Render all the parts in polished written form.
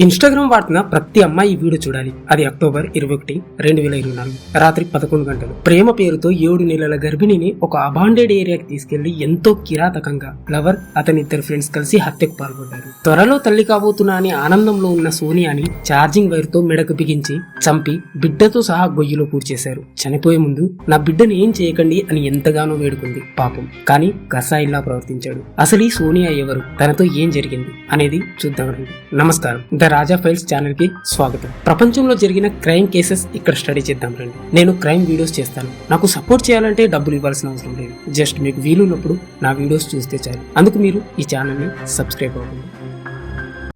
Instagram వాడిన ప్రతి అమ్మాయి ఈ వీడియో చూడాలి. అది అక్టోబర్ 21, 2024 రాత్రి 11 గంటలు. ప్రేమ పేరుతో 7 నెలల గర్భిణిని ఒక అబాండెడ్ ఏరియాకి తీసుకెళ్లి ఎంతో కిరాతకంగా లవర్ అతని ఇద్దరు ఫ్రెండ్స్ కలిసి హత్యకు పాల్పడ్డారు. త్వరలో తల్లి కాబోతున్నా అని ఆనందంలో ఉన్న సోనియాని ఛార్జింగ్ వైర్ తో మెడకు బిగించి చంపి బిడ్డతో సహా గొయ్యిలో పూడ్చేశారు. చనిపోయే ముందు నా బిడ్డను ఏం చేయకండి అని ఎంతగానో వేడుకుంది పాపం. కానీ కసాయిల్లా ప్రవర్తించాడు. అసలు ఈ సోనియా ఎవరు, తనతో ఏం జరిగింది అనేది చూద్దాం రండి. నమస్కారం, రాజా ఫైల్స్ ఛానల్ కి స్వాగతం. ప్రపంచంలో జరిగిన క్రైమ్ కేసెస్ ఇక్కడ స్టడీ చేద్దాం రండి. నేను క్రైమ్ వీడియోస్ చేస్తాను. నాకు సపోర్ట్ చేయాలంటే డబ్బులు ఇవ్వాల్సిన అవసరం లేదు. జస్ట్ మీకు వీలున్నప్పుడు నా వీడియోస్ చూస్తే చాలు. అందుకు మీరు ఈ ఛానల్ ని సబ్స్క్రైబ్ అవ్వండి.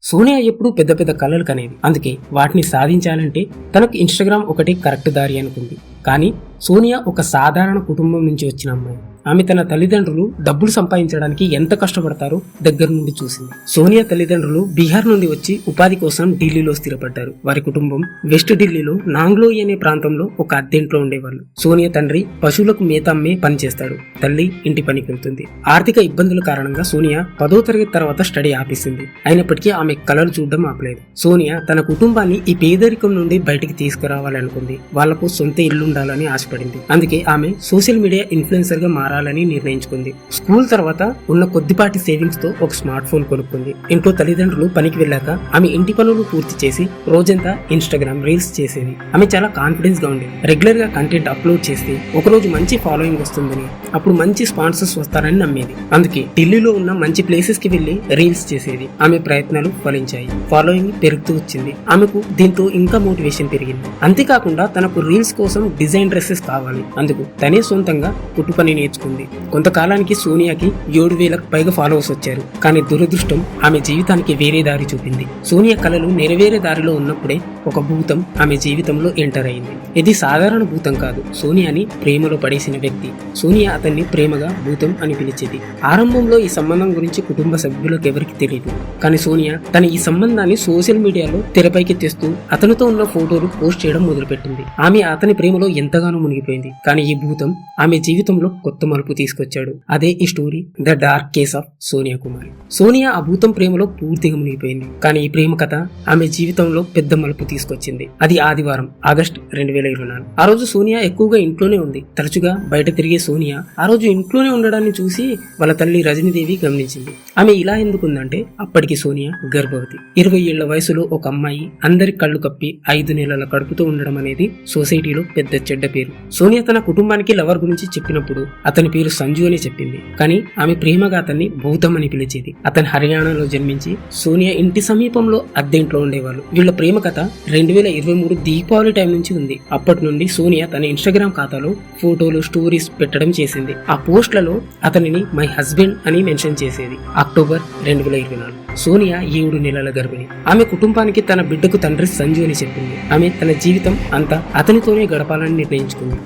సోనియా ఎప్పుడు పెద్ద పెద్ద కలలు కనేది. అందుకే వాటిని సాధించాలంటే తనకు ఇన్స్టాగ్రామ్ ఒకటి కరెక్ట్ దారి అనుకుంది. కానీ సోనియా ఒక సాధారణ కుటుంబం నుంచి వచ్చిన అమ్మాయి. ఆమె తన తల్లిదండ్రులు డబ్బులు సంపాదించడానికి ఎంత కష్టపడతారో దగ్గర నుండి చూసింది. సోనియా తల్లిదండ్రులు బీహార్ నుండి వచ్చి ఉపాధి కోసం ఢిల్లీలో స్థిరపడ్డారు. వారి కుటుంబం వెస్ట్ ఢిల్లీలో నాంగ్లోయి అనే ప్రాంతంలో ఒక అద్దెంట్లో ఉండేవాళ్ళు. సోనియా తండ్రి పశువులకు మేత అమ్మే పని చేస్తాడు. తల్లి ఇంటి పనికి వెళ్తుంది. ఆర్థిక ఇబ్బందుల కారణంగా సోనియా 10వ తరగతి తర్వాత స్టడీ ఆపేసింది. అయినప్పటికీ ఆమె కలలు చూడడం ఆపలేదు. సోనియా తన కుటుంబాన్ని ఈ పేదరికం నుండి బయటికి తీసుకురావాలనుకుంది. వాళ్లకు సొంత ఇల్లు ఉండాలని ఆశపడింది. అందుకే ఆమె సోషల్ మీడియా ఇన్ఫ్లుయెన్సర్ గా మారాలని నిర్ణయించుకుంది. స్కూల్ తర్వాత ఉన్న కొద్దిపాటి సేవింగ్స్ తో ఒక స్మార్ట్ ఫోన్ కొనుక్కుంది. ఇంట్లో తల్లిదండ్రులు పనికి వెళ్ళాక ఆమె ఇంటి పనులు పూర్తి చేసి రోజంతా ఇన్స్టాగ్రామ్ రీల్స్ చేసేది. ఆమె చాలా కాన్ఫిడెన్స్ గా ఉండేది. రెగ్యులర్ గా కంటెంట్ అప్లోడ్ చేసి ఒకరోజు మంచి ఫాలోయింగ్ వస్తుందని, అప్పుడు మంచి స్పాన్సర్స్ వస్తారని నమ్మేది. అందుకే ఢిల్లీలో ఉన్న మంచి ప్లేసెస్ కి వెళ్లి రీల్స్ చేసేది. ఆమె ప్రయత్నాలు ఫలించాయి. ఫాలోయింగ్ పెరుగుతూ వచ్చింది. ఆమెకు దీంతో ఇంకా మోటివేషన్ పెరిగింది. అంతేకాకుండా తనకు రీల్స్ కోసం డిజైన్ డ్రెస్సెస్ కావాలి. అందుకు తనే సొంతంగా కుట్టు పని నేర్చుకుంది. కొంతకాలానికి సోనియాకి 7,000కు పైగా ఫాలోవర్స్ వచ్చారు. కానీ దురదృష్టం ఆమె జీవితానికి వేరే దారి చూపింది. సోనియా కలలు నెరవేరే దారిలో ఉన్నప్పుడే ఒక భూతం ఆమె జీవితంలో ఎంటర్ అయింది. ఇది సాధారణ భూతం కాదు, సోనియాని ప్రేమలో పడేసిన వ్యక్తి. సోనియా అతన్ని ప్రేమగా భూతం అని పిలిచేది. ఆరంభంలో ఈ సంబంధం గురించి కుటుంబ సభ్యులకు ఎవరికి తెలియదు. కానీ సోనియా తన ఈ సంబంధాన్ని సోషల్ మీడియాలో తెరపైకి తెస్తూ అతనితో ఉన్న ఫోటోలు పోస్ట్ చేయడం మొదలుపెట్టింది. ఆమె అతని ప్రేమలో ఎంతగానో మునిగిపోయింది. కానీ ఈ భూతం ఆమె జీవితంలో కొత్త మలుపు తీసుకొచ్చాడు. అదే ఈ story, the dark case of Sonia Kumari. Sonia ఆ భూతం ప్రేమలో పూర్తిగా మునిగిపోయింది. కానీ ఈ ప్రేమ కథ ఆమె జీవితంలో పెద్ద మలుపు తీసుకొచ్చింది. అది ఆదివారం, ఆగస్టు 2024. ఆ రోజు సోనియా ఎక్కువగా ఇంట్లోనే ఉంది. తరచుగా బయట తిరిగే సోనియా ఆ రోజు ఇంట్లోనే ఉండడాన్ని చూసి వాళ్ళ తల్లి రజనీదేవి గమనించింది. ఆమె ఇలా ఎందుకుందంటే అప్పటికి సోనియా గర్భవతి. 20 ఏళ్ల వయసులో ఒక అమ్మాయి అందరి కళ్ళు కప్పి 5 నెలల కడుపుతో ఉండడం అనేది సొసైటీలో పెద్ద చెడ్డ పేరు. సోనియా తన కుటుంబానికి లవర్ గురించి చెప్పినప్పుడు అతని పేరు సంజు అని చెప్పింది. కానీ ఆమె ప్రేమగా అతన్ని భూతం అని పిలిచేది. అతను హర్యానాలో జన్మించి సోనియా ఇంటి సమీపంలో అద్దెంట్లో ఉండేవాళ్ళు. వీళ్ళ ప్రేమ కథ 2023 దీపావళి టైం నుంచి ఉంది. అప్పటి నుండి సోనియా తన ఇన్స్టాగ్రామ్ ఖాతాలో ఫోటోలు, స్టోరీస్ పెట్టడం చేసింది. ఆ పోస్ట్లలో అతనిని మై హస్బెండ్ అని మెన్షన్ చేసేది. అక్టోబర్ 2024. సోనియా 7 నెలల గర్భిణి. ఆమె కుటుంబానికి తన బిడ్డకు తండ్రి సంజు అని చెప్పింది. ఆమె తన జీవితం అంతా అతనితోనే గడపాలని నిర్ణయించుకుంది.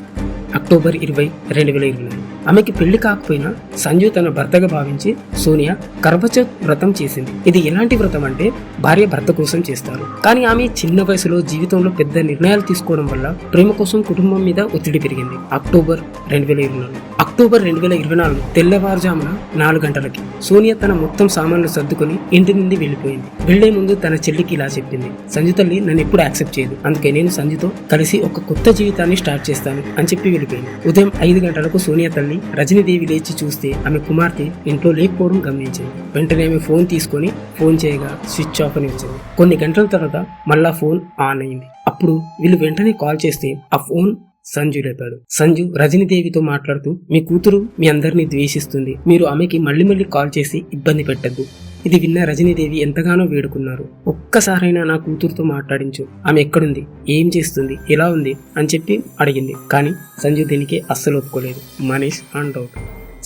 అక్టోబర్ 20, 2024. ఆమెకి పెళ్లి కాకపోయినా సంజు తన భర్తగా భావించి సోనియా కర్వచౌత్ వ్రతం చేసింది. ఇది ఎలాంటి వ్రతం అంటే భార్య భర్త కోసం చేస్తారు. కానీ ఆమె చిన్న వయసులో జీవితంలో పెద్ద నిర్ణయాలు తీసుకోవడం వల్ల ప్రేమ కోసం కుటుంబం మీద ఒత్తిడి పెరిగింది. అక్టోబర్ 2024. అక్టోబర్ 2024 తెల్లవారుజామున 4 గంటలకి సోనియా తన మొత్తం సామాన్లు సర్దుకుని ఇంటి నుండి వెళ్లిపోయింది. వెళ్లే ముందు తన చెల్లికి ఇలా చెప్పింది: సంజు తల్లి నన్ను ఎప్పుడు యాక్సెప్ట్ చేయదు, అందుకే నేను సంజుతో కలిసి ఒక కొత్త జీవితాన్ని స్టార్ట్ చేస్తాను అని చెప్పి వెళ్ళిపోయింది. ఉదయం 5 గంటలకు సోనియా తల్లి రజనీదేవి లేచి చూస్తే ఆమె కుమార్తె ఇంట్లో లేకపోవడం గమనించింది. వెంటనే ఆమె ఫోన్ తీసుకొని ఫోన్ చేయగా స్విచ్ ఆఫ్ అని వచ్చింది. కొన్ని గంటల తర్వాత మళ్ళా ఫోన్ ఆన్ అయింది. అప్పుడు వీళ్ళు వెంటనే కాల్ చేస్తే ఆ ఫోన్ సంజు లేపాడు. సంజు రజనీదేవితో మాట్లాడుతూ, మీ కూతురు మీ అందరినీ ద్వేషిస్తుంది, మీరు ఆమెకి మళ్ళీ కాల్ చేసి ఇబ్బంది పెట్టద్దు. ఇది విన్న రజనీదేవి ఎంతగానో వేడుకున్నారు. ఒక్కసారైనా నా కూతురుతో మాట్లాడించు, ఆమె ఎక్కడుంది, ఏం చేస్తుంది, ఎలా ఉంది అని చెప్పి అడిగింది. కానీ సంజు దీనికి అస్సలు ఒప్పుకోలేదు. Manish on doubt.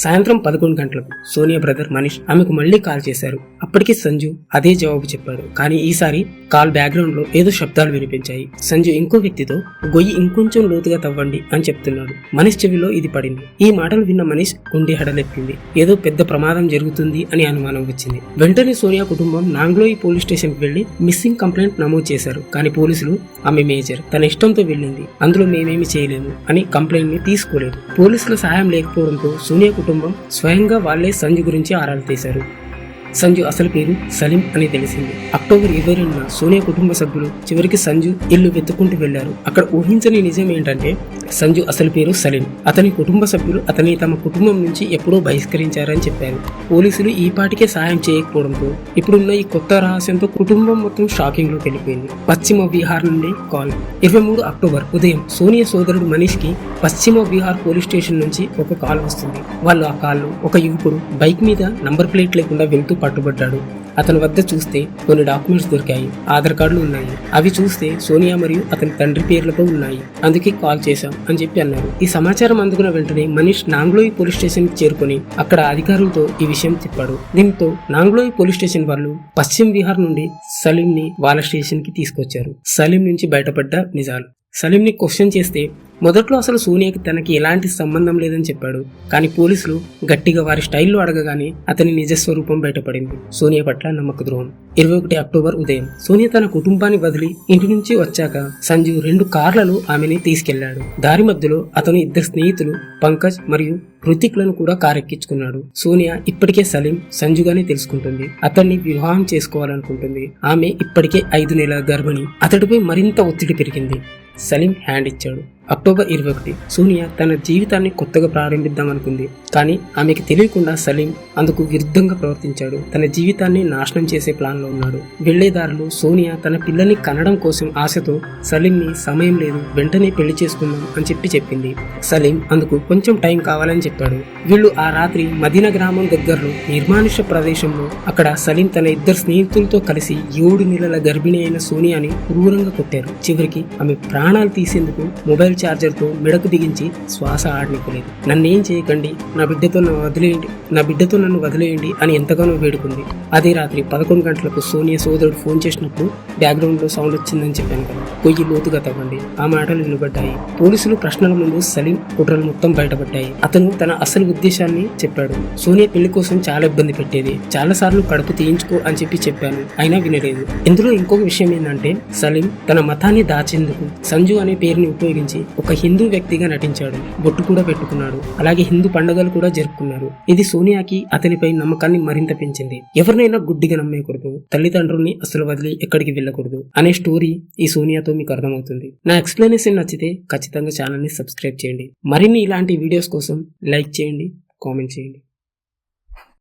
సాయంత్రం 11 గంటలకు సోనియా బ్రదర్ మనీష్ ఆమెకు మళ్లీ కాల్ చేశారు. అప్పటికి సంజు అదే జవాబు చెప్పాడు. కానీ ఈసారి కాల్ బ్యాక్గ్రౌండ్ లో ఏదో శబ్దాలు వినిపించాయి. సంజు ఇంకో వ్యక్తితో గొయ్యి ఇంకొంచెం లోతుగా తవ్వండి అని చెప్తున్నాడు. మనీష్ చెవిలో ఇది పడింది. ఈ మాటలు విన్న మనీష్ గుండె హడలెప్పింది. ఏదో పెద్ద ప్రమాదం జరుగుతుంది అని అనుమానం వచ్చింది. వెంటనే సోనియా కుటుంబం నాంగ్లోయి పోలీస్ స్టేషన్ కి వెళ్లి మిస్సింగ్ కంప్లైంట్ నమోదు చేశారు. కానీ పోలీసులు ఆమె మేజర్, తన ఇష్టంతో వెళ్ళింది, అందులో మేమేమి చేయలేము అని కంప్లైంట్ ని తీసుకోలేదు. పోలీసుల సహాయం లేకపోవడంతో సోనియా కుటుంబం స్వయంగా వాళ్లే సంజు గురించి ఆరాలు తీశారు. సంజు అసలు పేరు సలీం అని తెలిసింది. అక్టోబర్ 22న సోనియా కుటుంబ సభ్యులు చివరికి సంజు ఇల్లు వెతుక్కుంటూ వెళ్లారు. అక్కడ ఊహించని నిజం ఏంటంటే సంజు అసలు పేరు సలీం. అతని కుటుంబ సభ్యులు అతని తమ కుటుంబం నుంచి ఎప్పుడో బహిష్కరించారని చెప్పారు. పోలీసులు ఈ పాటికే సాయం చేయకపోవడంతో ఇప్పుడున్న ఈ కొత్త రహస్యంతో కుటుంబం మొత్తం షాకింగ్ లోకి వెళ్ళిపోయింది. పశ్చిమ బీహార్ నుండి కాల్. 23 అక్టోబర్ ఉదయం సోనియా సోదరుడు మనీష్ కి పశ్చిమ బీహార్ పోలీస్ స్టేషన్ నుంచి ఒక కాల్ వస్తుంది. వాళ్ళు ఆ కాల్లో ఒక యువకుడు బైక్ మీద నంబర్ ప్లేట్ లేకుండా వెళ్తూ పట్టుబడ్డాడు. అతని వద్ద చూస్తే కొన్ని డాక్యుమెంట్స్ దొరికాయి. ఆధార్ కార్డులు ఉన్నాయి. అవి చూస్తే సోనియా మరియు అతని తండ్రి పేర్లతో ఉన్నాయి. అందుకే కాల్ చేశాం అని చెప్పి అన్నారు. ఈ సమాచారం అందుకున్న వెంటనే మనీష్ నాంగ్లోయి పోలీస్ స్టేషన్ కి చేరుకుని అక్కడ అధికారులతో ఈ విషయం చెప్పాడు. దీంతో నాంగ్లోయి పోలీస్ స్టేషన్ వాళ్ళు పశ్చిమ బీహార్ నుండి సలీం ని వాళ్ళ స్టేషన్ కి తీసుకొచ్చారు. సలీం నుంచి బయటపడ్డ నిజాలు. సలీం ని క్వశ్చన్ చేస్తే మొదట్లో అసలు సోనియాకి తనకి ఎలాంటి సంబంధం లేదని చెప్పాడు. కానీ పోలీసులు గట్టిగా వారి స్టైల్లో అడగగానే అతని నిజస్వరూపం బయటపడింది. సోనియా పట్ల నమ్మక ద్రోహం. 21 అక్టోబర్ ఉదయం సోనియా తన కుటుంబాన్ని వదిలి ఇంటి నుంచి వచ్చాక సంజు 2 కార్లలో ఆమెని తీసుకెళ్లాడు. దారి మధ్యలో అతను 2 స్నేహితులు పంకజ్ మరియు హృతిక్ లను కూడా కారెక్కించుకున్నాడు. సోనియా ఇప్పటికే సలీం సంజుగానే తెలుసుకుంటుంది. అతన్ని వివాహం చేసుకోవాలనుకుంటుంది. ఆమె ఇప్పటికే 5 నెలల గర్భిణి. అతడిపై మరింత ఒత్తిడి పెరిగింది. సలీం హ్యాండ్ ఇచ్చాడు. అక్టోబర్ 21 సోనియా తన జీవితాన్ని కొత్తగా ప్రారంభిద్దామనుకుంది. కానీ ఆమెకి తెలియకుండా సలీం అందుకు విరుద్ధంగా ప్రవర్తించాడు. తన జీవితాన్ని నాశనం చేసే ప్లాన్ లో ఉన్నాడు. వెళ్లేదారులు సోనియా తన పిల్లల్ని కనడం కోసం ఆశతో సలీంని సమయం లేదు, వెంటనే పెళ్లి చేసుకుందాం అని చెప్పింది. సలీం అందుకు కొంచెం టైం కావాలని చెప్పాడు. వీళ్ళు ఆ రాత్రి మదీనా గ్రామం దగ్గరలో నిర్మానుష్య ప్రదేశంలో అక్కడ సలీం తన 2 స్నేహితులతో కలిసి 7 నెలల గర్భిణి అయిన సోనియాని క్రూరంగా కొట్టారు. చివరికి ఆమె ప్రాణాలు తీసేందుకు మొబైల్ చార్జర్ తో మెడకు బిగించి శ్వాస ఆడనివ్వలేదు. నన్నేం చేయకండి, నా బిడ్డతో నన్ను వదిలేయండి అని ఎంతగానో వేడుకుంది. అదే రాత్రి 11 గంటలకు సోనియా సోదరుడు ఫోన్ చేసినప్పుడు బ్యాక్గ్రౌండ్ లో సౌండ్ వచ్చిందని చెప్పాను కదా, పొయ్యి లోతుగా తవ్వండి. ఆ మాటలు నిలబడ్డాయి. పోలీసులు ప్రశ్నల ముందు సలీం కుట్రలు మొత్తం బయటపడ్డాయి. అతను తన అసలు ఉద్దేశాన్ని చెప్పాడు. సోనియా పెళ్లి కోసం చాలా ఇబ్బంది పెట్టేది. చాలా సార్లు కడుపు తీయించుకో అని చెప్పాను, అయినా వినలేదు. ఇందులో ఇంకొక విషయం ఏంటంటే సలీం తన మతాన్ని దాచేందుకు సంజు అనే పేరుని ఉపయోగించి ఒక హిందూ వ్యక్తిగా నటించాడు. బొట్టు కూడా పెట్టుకున్నాడు. అలాగే హిందూ పండుగలు కూడా జరుపుకున్నారు. ఇది సోనియాకి అతనిపై నమ్మకాన్ని మరింత పెంచింది. ఎవరినైనా గుడ్డిగా నమ్మేయకూడదు, తల్లిదండ్రుల్ని అసలు వదిలి ఎక్కడికి వెళ్ళకూడదు అనే స్టోరీ ఈ సోనియాతో మీకు అర్థమవుతుంది. నా ఎక్స్ప్లెనేషన్ నచ్చితే ఖచ్చితంగా ఛానల్ ని సబ్స్క్రైబ్ చేయండి. మరిన్ని ఇలాంటి వీడియోస్ కోసం లైక్ చేయండి, కామెంట్ చేయండి.